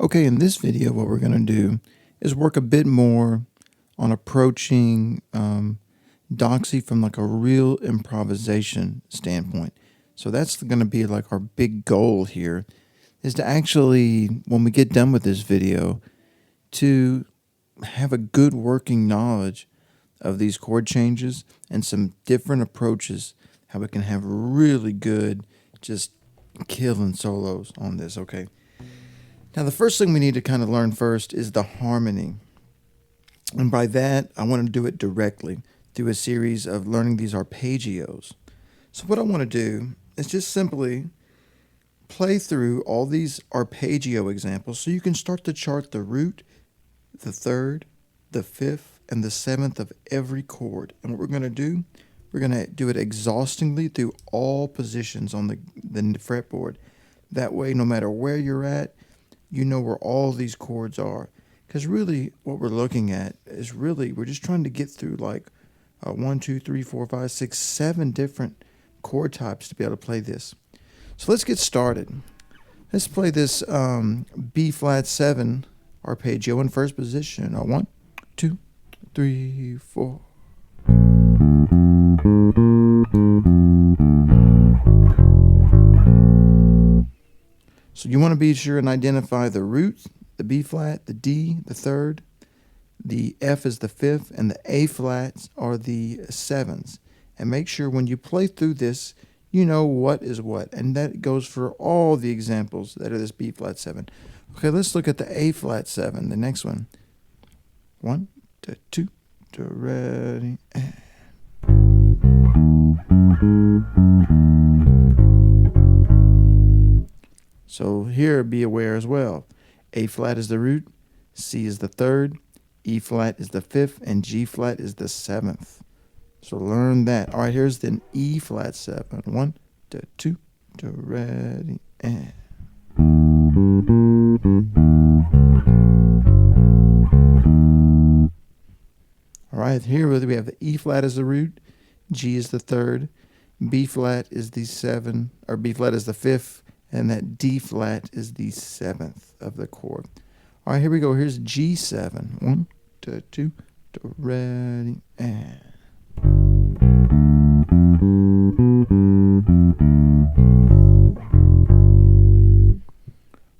Okay, in this video, what we're going to do is work a bit more on approaching Doxy from like a real improvisation standpoint. So that's going to be like our big goal here, is to actually, when we get done with this video, to have a good working knowledge of these chord changes and some different approaches, how we can have really good, just killing solos on this, okay? Now, the first thing we need to kind of learn first is the harmony. And by that, I want to do it directly through a series of learning these arpeggios. So what I want to do is just simply play through all these arpeggio examples so you can start to chart the root, the third, the fifth, and the seventh of every chord. And what we're going to do, we're going to do it exhaustingly through all positions on the fretboard. That way, no matter where you're at, you know where all these chords are. Because really, what we're looking at is really, we're just trying to get through like 1, 2, 3, 4, 5, 6, 7 different chord types to be able to play this. So let's get started. Let's play this B flat 7 arpeggio in first position. 1, 2, 3, 4. So you want to be sure and identify the root, the B flat, the D, the third, the F is the fifth, and the A flats are the sevenths. And make sure when you play through this, you know what is what. And that goes for all the examples that are this B flat 7. Okay, let's look at the A flat 7, the next one. 1, 2, ready. So here, be aware as well. A flat is the root, C is the third, E flat is the fifth, and G flat is the seventh. So learn that. All right, here's the E flat 7. 1, 2, ready, and. All right, here we have the E flat as the root, G is the third, B flat is the 7, or B flat is the fifth, and that D flat is the seventh of the chord. All right, here we go. Here's G7. 1, 2, ready, and.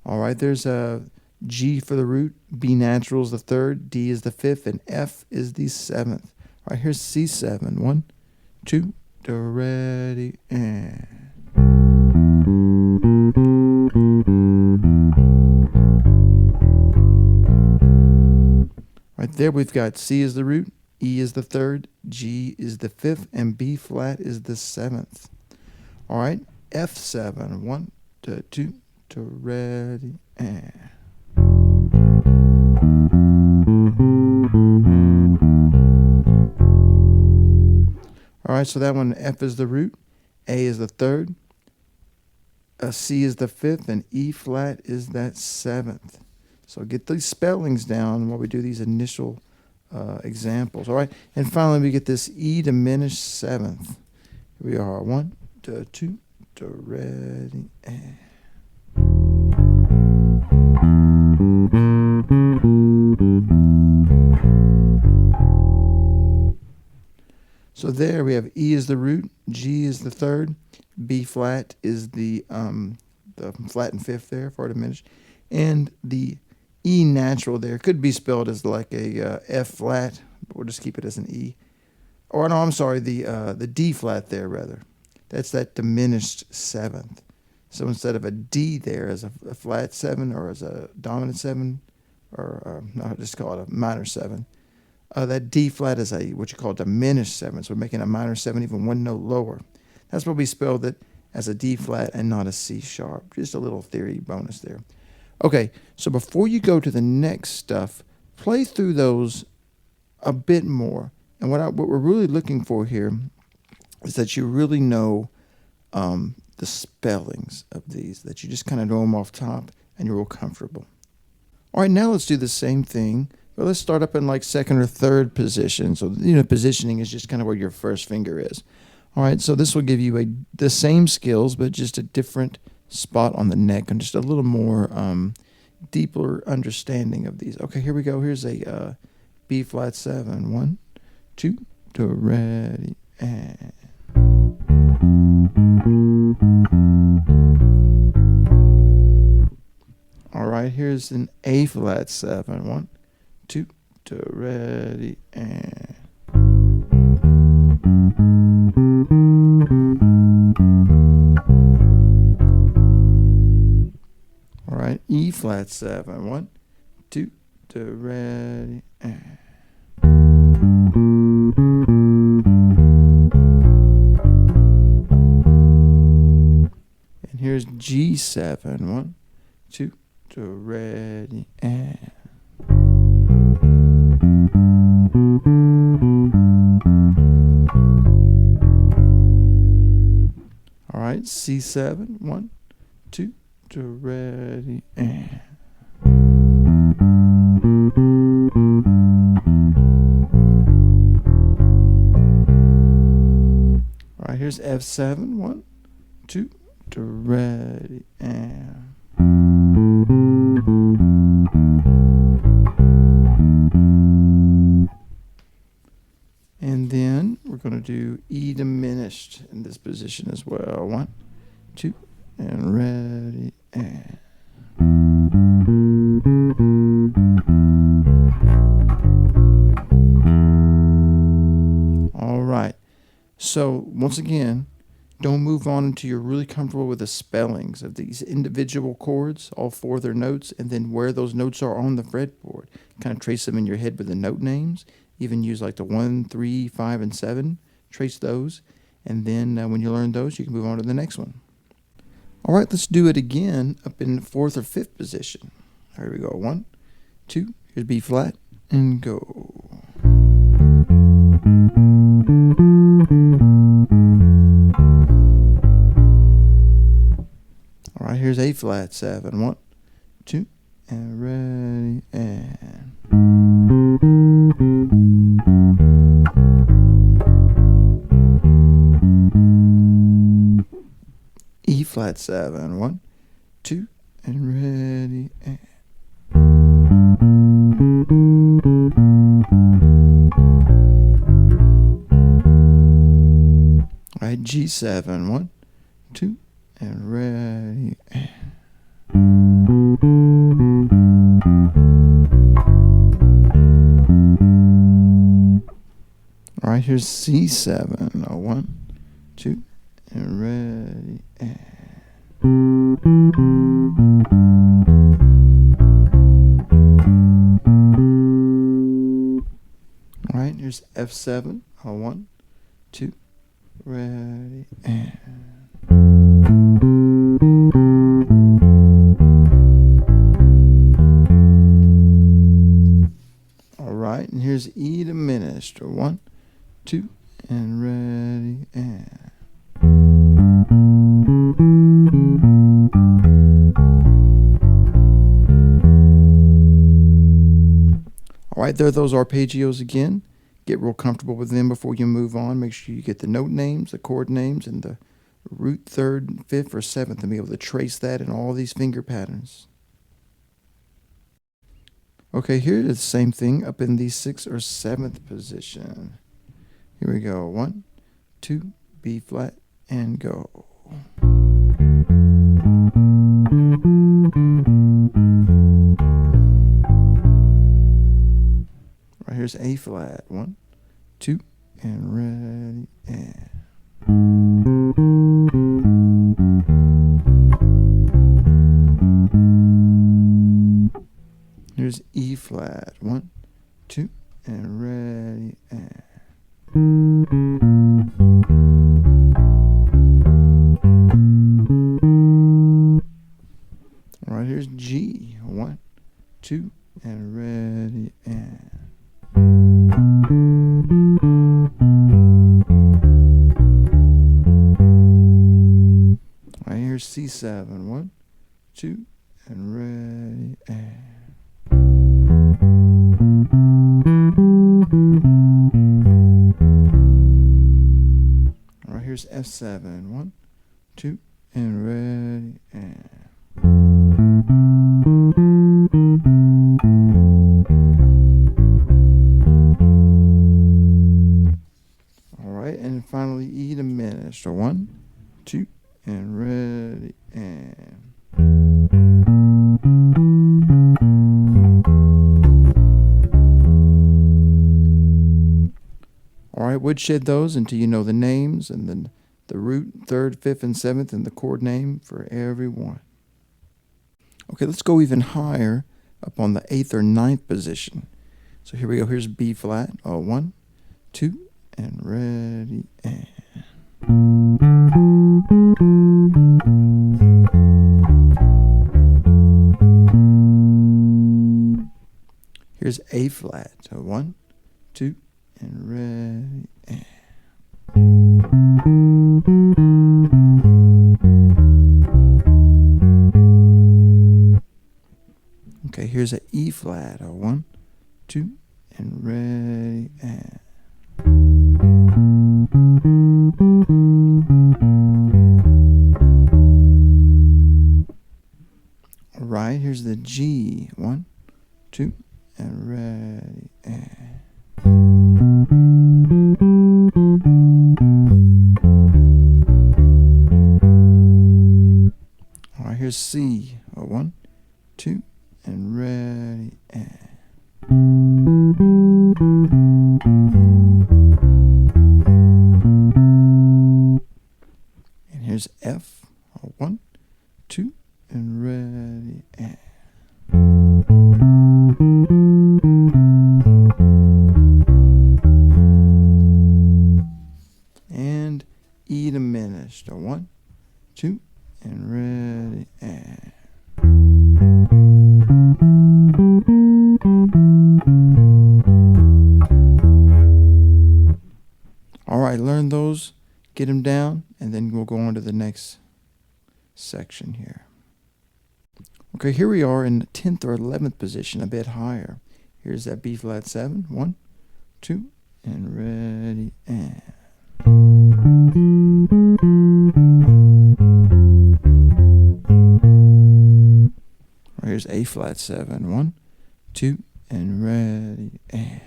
All right, there's a G for the root, B natural is the third, D is the fifth, and F is the seventh. All right, here's C7. 1, 2, ready, and. Right there we've got C is the root, E is the third, G is the fifth, and B flat is the seventh. All right, F7. 1, 2, ready, and. All right, so that one, F is the root, A is the third, C is the fifth, and E flat is that seventh. So get these spellings down while we do these initial examples. All right, and finally we get this E diminished seventh. Here we are. 1, 2, ready, and. So there we have E is the root, G is the third, B flat is the flat and fifth there for diminished, and the E natural there could be spelled as like a F flat, but we'll just keep it as an E. Or no, I'm sorry, the D flat there rather. That's that diminished seventh. So instead of a D there as a flat 7 or as a dominant 7, or no, I'll just call it a minor 7. That D flat is a what you call diminished 7. So we're making a minor 7 even one note lower. That's why we spelled it as a D flat and not a C sharp. Just a little theory bonus there. Okay, so before you go to the next stuff, play through those a bit more. And what we're really looking for here is that you really know the spellings of these, that you just kind of know them off top and you're real comfortable. All right, now let's do the same thing, but let's start up in like second or third position. So, positioning is just kind of where your first finger is. All right, so this will give you the same skills, but just a different spot on the neck and just a little more deeper understanding of these. Okay, here we go. Here's a B flat 7. 1, 2, to ready, and all right, here's an A flat 7. 1, 2, to ready, and all right, E flat 7. 1, 2, to ready, and here's G7. 1, 2, to ready, and all right, C7. 1, 2, to ready, and all right, here's F7. 1, 2, to ready, and then we're going to do E diminished in this position as well. 1, 2, and ready, and all right. So once again, don't move on until you're really comfortable with the spellings of these individual chords, all 4 of their notes, and then where those notes are on the fretboard. Kind of trace them in your head with the note names. Even use like the 1, 3, 5, and 7. Trace those. And then when you learn those, you can move on to the next one. All right, let's do it again up in the 4th or 5th position. Here we go. 1, 2, here's B flat, and go. All right, here's A flat 7. 1, 2, and ready, and E flat 7. 1, 2, and ready, and all right, G7. 1, 2, and ready, and all right, here's C7. 1, 2, and ready, and all right, here's F7. 1, 2, ready, and all right, and here's E diminished. 1, 2, and ready, and all right, there are those arpeggios again. Get real comfortable with them before you move on. Make sure you get the note names, the chord names, and the root 3rd, 5th, or 7th, and be able to trace that in all these finger patterns. Okay, here's the same thing up in the 6th or 7th position. Here we go. 1, 2, B flat, and go. Right, here's A flat. 1, 2, and ready, and here's E flat. 1, 2, and ready, and all right, here's G. 1, 2, and ready, and all right, here's C7. 1, 2, and ready, and all right, here's F7. 1, 2, and ready, and woodshed those until you know the names and then the root, third, fifth, and seventh, and the chord name for every one. Okay, let's go even higher up on the 8th or 9th position. So here we go. Here's B flat. 1, 2, and ready, and. Here's A flat. So 1, 2, and ready, and. Okay, here's an E flat. 1, 2, and ready, and. All right, here's the G. 1, 2, and ready, and. All right, here's C. 1, 2, and ready, and. And here's F. 1, 2, and ready, and. And E diminished. 1, 2, and ready, and. All right, learn those, get them down, and then we'll go on to the next section here. Okay, here we are in the 10th or 11th position, a bit higher. Here's that B flat 7. 1, 2, and ready, and. Here's A flat 7. 1, 2, and ready, and.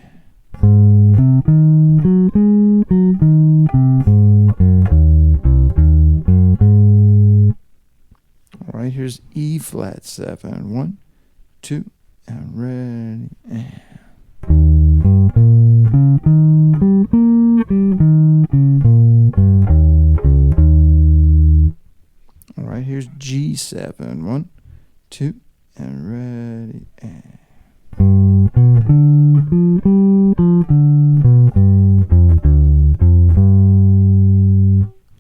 All right, here's E flat 7. 1, 2, and ready, and. All right, here's G7. 1, 2, and ready, and.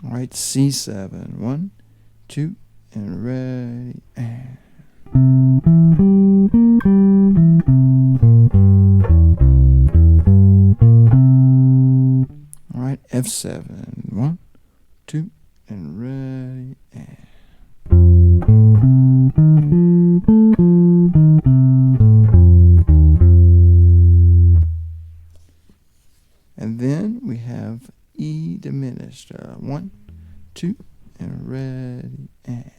All right, C7. 1, 2, and ready, and. All right, F7. 1, 2, and ready, and. And then we have E diminished. 1, 2, and ready, and.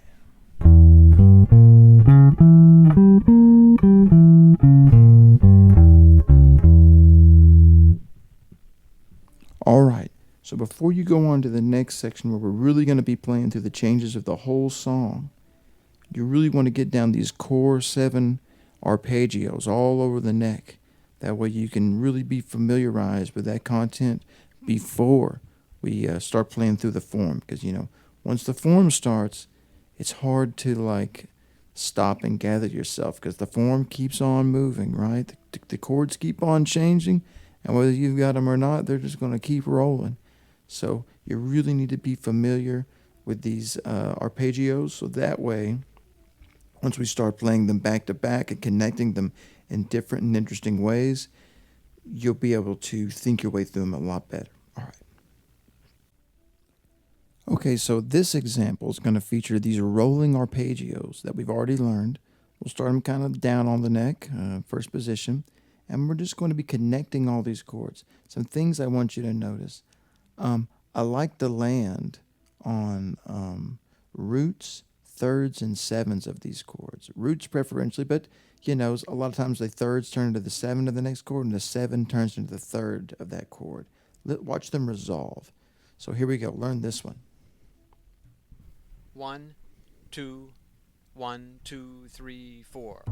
All right, so before you go on to the next section where we're really going to be playing through the changes of the whole song, you really want to get down these core 7 arpeggios all over the neck. That way you can really be familiarized with that content before we start playing through the form. Because, once the form starts, it's hard to, stop and gather yourself because the form keeps on moving, right? The chords keep on changing, and whether you've got them or not, they're just going to keep rolling. So you really need to be familiar with these arpeggios, so that way, once we start playing them back to back and connecting them in different and interesting ways, you'll be able to think your way through them a lot better. All right. Okay, so this example is going to feature these rolling arpeggios that we've already learned. We'll start them kind of down on the neck, first position, and we're just going to be connecting all these chords. Some things I want you to notice. I like to land on roots, thirds, and sevens of these chords. Roots preferentially, but a lot of times the thirds turn into the 7 of the next chord, and the 7 turns into the third of that chord. Watch them resolve. So here we go. Learn this one. 1, 2, 1, 2, 3, 4.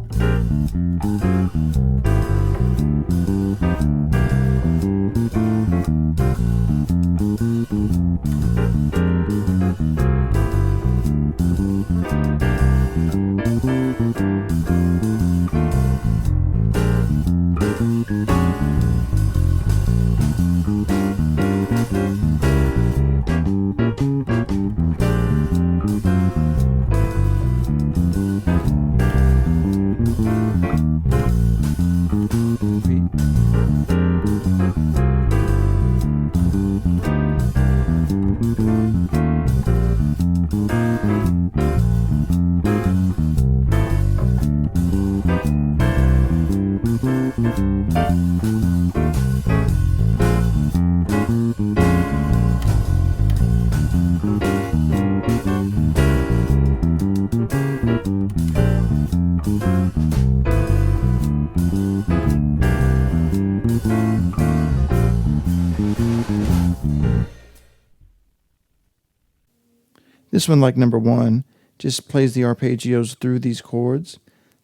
This one, like number one, just plays the arpeggios through these chords.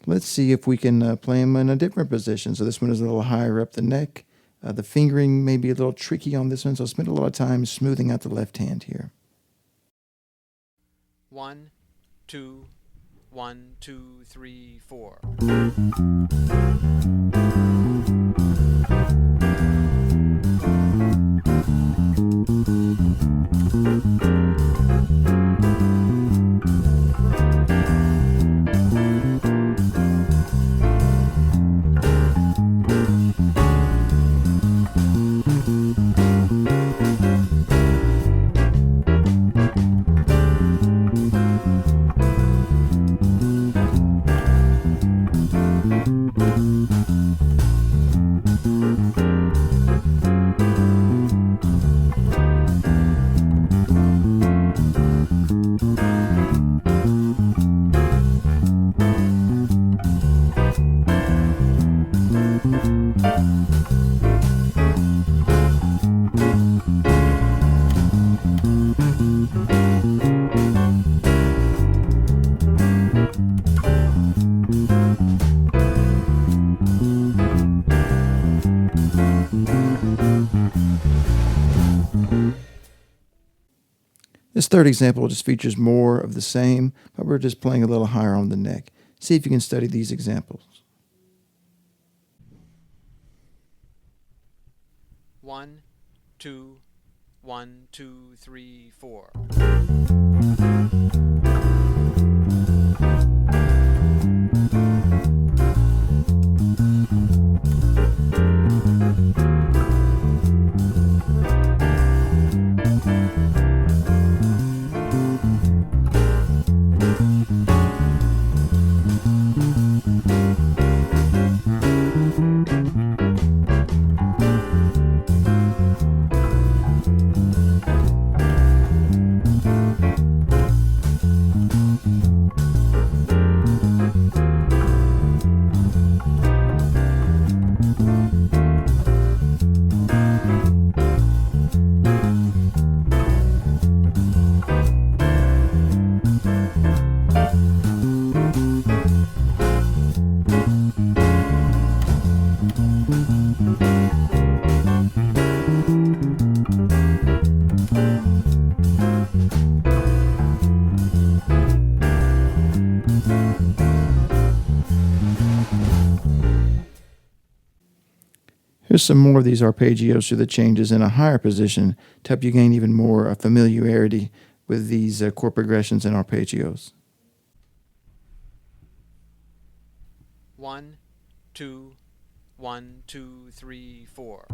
Let's see if we can play them in a different position. So this one is a little higher up the neck. The fingering may be a little tricky on this one, so I'll spend a lot of time smoothing out the left hand here. 1, 2, 1, 2, 3, 4. This third example just features more of the same, but we're just playing a little higher on the neck. See if you can study these examples. 1, 2, 1, 2, 3, 4. Here's some more of these arpeggios through the changes in a higher position to help you gain even more familiarity with these chord progressions and arpeggios. 1, 2, 1, 2, 3, 4.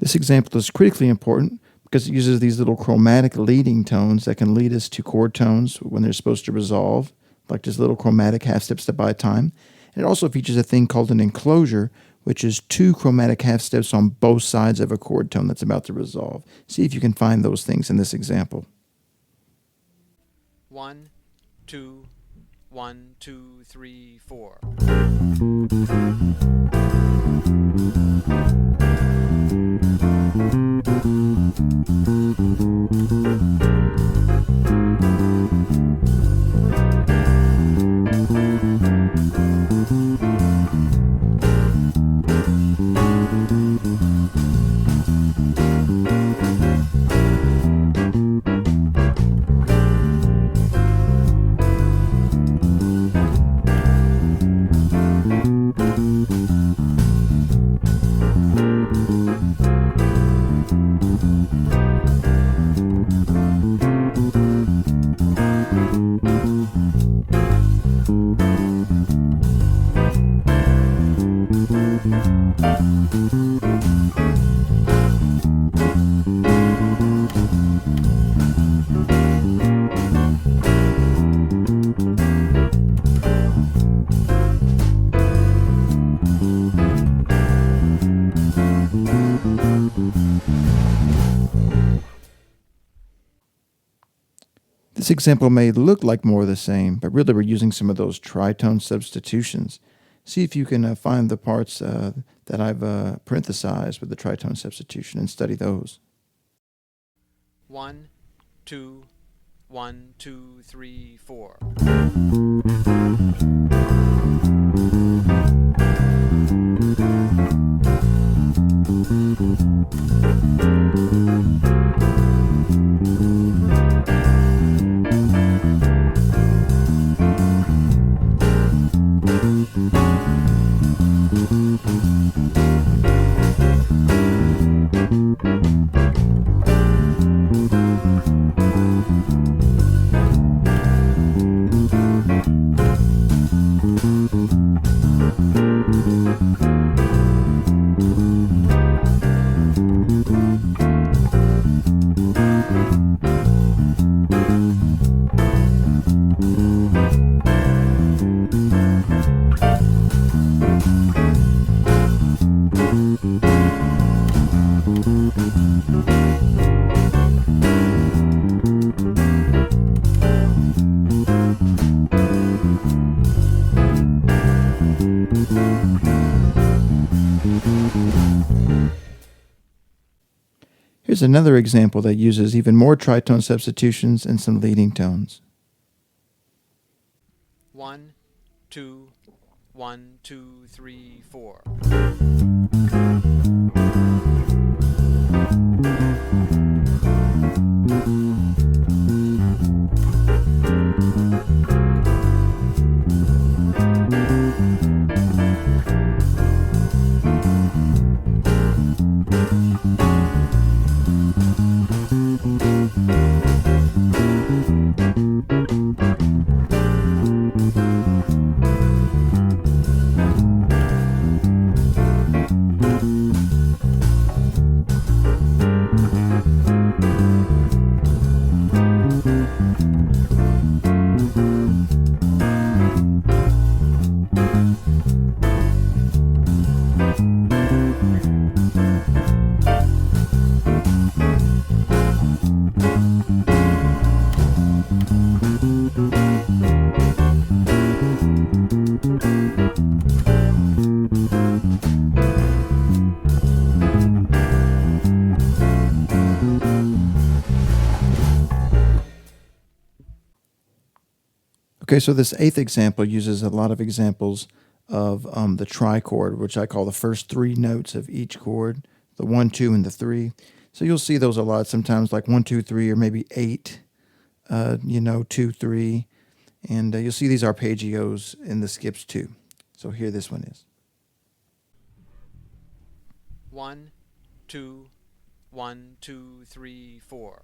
This example is critically important because it uses these little chromatic leading tones that can lead us to chord tones when they're supposed to resolve, like this little chromatic half step step by time. And it also features a thing called an enclosure, which is 2 chromatic half steps on both sides of a chord tone that's about to resolve. See if you can find those things in this example. 1, 2, 1, 2, 3, 4. This example may look like more of the same, but really we're using some of those tritone substitutions. See if you can find the parts that I've parenthesized with the tritone substitution and study those. 1, 2, 1, 2, 3, 4. Here's another example that uses even more tritone substitutions and some leading tones. 1, 2, 1, 2, 3, 4. Okay, so this 8th example uses a lot of examples of the trichord, which I call the first 3 notes of each chord, the 1, 2, and the 3. So you'll see those a lot sometimes, like 1, 2, 3, or maybe 8, 2, 3. And you'll see these arpeggios in the skips too. So here this one is. 1, 2, 1, 2, 3, 4.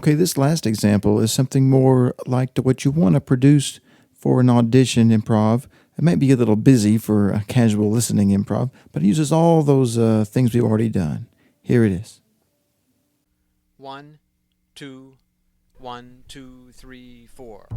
Okay, this last example is something more like to what you want to produce for an audition improv. It might be a little busy for a casual listening improv, but it uses all those things we've already done. Here it is. 1, 2, 1, 2, 3, 4.